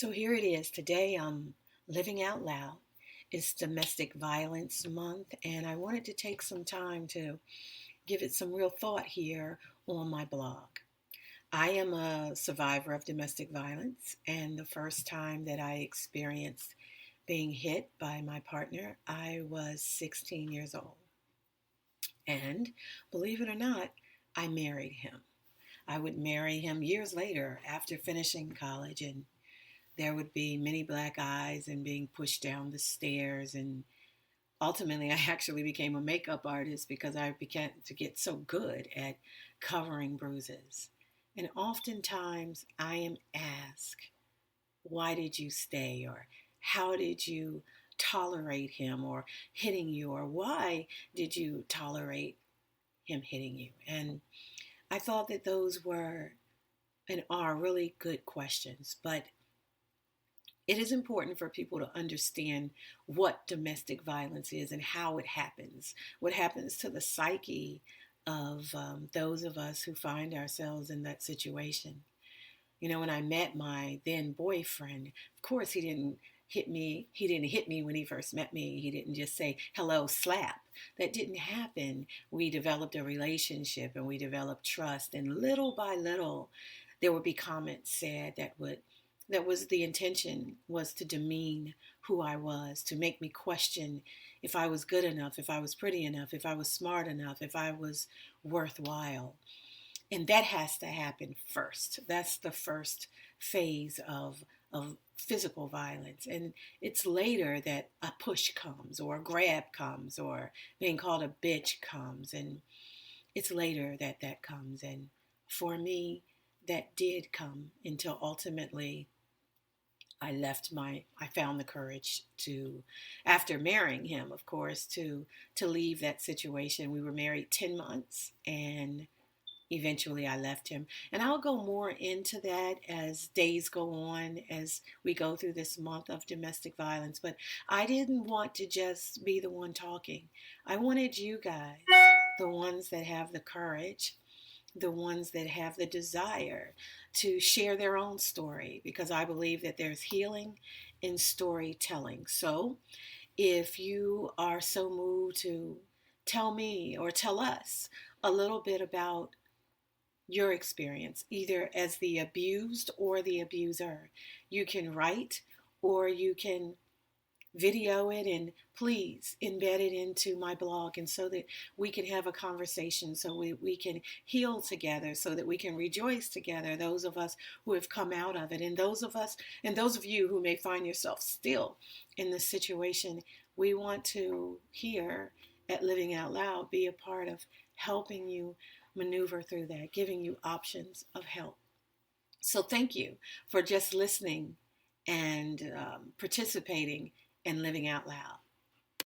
So here it is. Today I'm living out loud. It's Domestic Violence Month, and I wanted to take some time to give it some real thought here on my blog. I am a survivor of domestic violence, and the first time that I experienced being hit by my partner, I was 16 years old. And believe it or not, I married him. I would marry him years later after finishing college, and there would be many black eyes and being pushed down the stairs. And ultimately, I actually became a makeup artist because I began to get so good at covering bruises. And oftentimes, I am asked, why did you stay? Or how did you tolerate him or hitting you? Or why did you tolerate him hitting you? And I thought that those were and are really good questions. But it is important for people to understand what domestic violence is and how it happens, what happens to the psyche of those of us who find ourselves in that situation. You know, when I met my then boyfriend, of course, he didn't hit me. He didn't hit me when he first met me. He didn't just say, hello, slap. That didn't happen. We developed a relationship and we developed trust. And little by little, there would be comments said that was the intention, was to demean who I was, to make me question if I was good enough, if I was pretty enough, if I was smart enough, if I was worthwhile. And that has to happen first. That's the first phase of physical violence. And it's later that a push comes or a grab comes or being called a bitch comes. And it's later that that comes. And for me, that did come until ultimately I found the courage to, after marrying him, of course, to leave that situation. We were married 10 months and eventually I left him. And I'll go more into that as days go on, as we go through this month of domestic violence. But I didn't want to just be the one talking. I wanted you guys, the ones that have the courage, the ones that have the desire to share their own story, because I believe that there's healing in storytelling. So if you are so moved to tell me or tell us a little bit about your experience, either as the abused or the abuser, you can write or you can video it and please embed it into my blog, and so that we can have a conversation, so we can heal together, so that we can rejoice together, those of us who have come out of it, and those of you who may find yourself still in this situation. We want to, here at Living Out Loud, be a part of helping you maneuver through that, giving you options of help. So thank you for just listening and participating and living out loud.